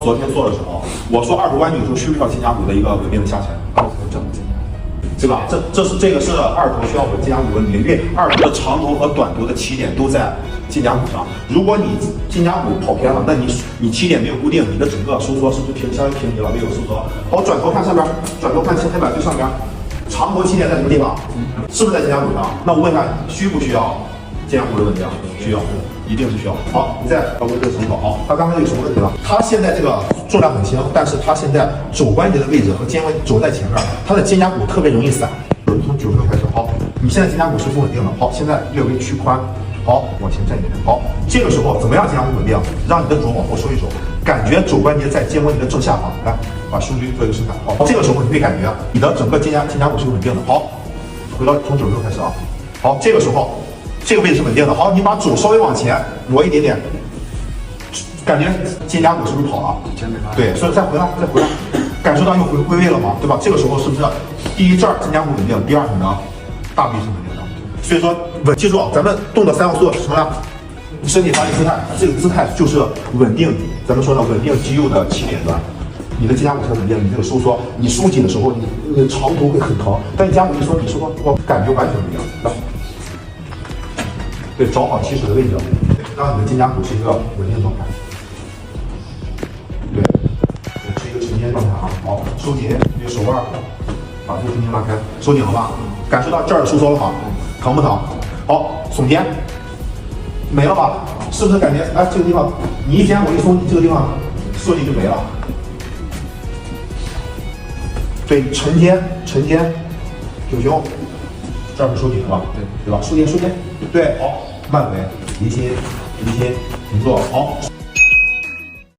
昨天做的时候，我说二头弯举的时候需不需要肩胛骨的一个稳定的下沉？对吧？这个是二头需要稳肩胛骨稳定，因为二头的长头和短头的起点都在肩胛骨上。如果你肩胛骨跑偏了，那你起点没有固定，你的整个收缩是不是稍微平移了？没有收缩。好，转头看上边，转头看黑板最上边，长头起点在什么地方？是不是在肩胛骨上？那我问一下，需不需要肩胛骨的稳定？需要。一定是需要。好，你再包括这个绳口。好，他刚才有什么问题了？他现在这个重量很轻，但是他现在肘关节的位置和肩关肘在前面，他的肩胛骨特别容易散。从90度开始。好，你现在肩胛骨是不稳定的。好，现在略微屈髋。好，往前站一点。好，这个时候怎么样肩胛骨稳定？让你的肘往后收一收，感觉肘关节在肩关节的正下方。来，把胸椎做一个伸展。好，这个时候你会感觉你的整个肩胛骨是稳定的。好，回到从90度开始啊。好，这个时候。这个位置是稳定的。好，你把肘稍微往前挪一点点，感觉肩胛骨是不是跑了？对，所以再回来，感受到又归位了嘛，对吧？这个时候是不是第一这儿肩胛骨稳定，第二你的大臂是稳定的？所以说记住啊，咱们动的3要素是什么呢？身体发力姿态，这个姿态就是稳定，咱们说的稳定肌肉的起点端。你的肩胛骨才稳定，你这个收缩，你收紧的时候，你长头会很疼，但你肩胛骨一收，你收缩，我感觉完全不一样。来。对，找好起始的位置，让你的肩胛骨是一个稳定状态。对，是一个沉肩状态啊。好，收紧你的手腕，把这个重心拉开，收紧了吧？感受到这儿的收缩了吗？疼不疼？好，耸肩，没了吧？是不是感觉哎这个地方你一肩我一松，这个地方受力就没了？对，沉肩，挺胸，这儿是收紧了吧？对吧？收肩，对，好。慢尾，离心，停坐，好，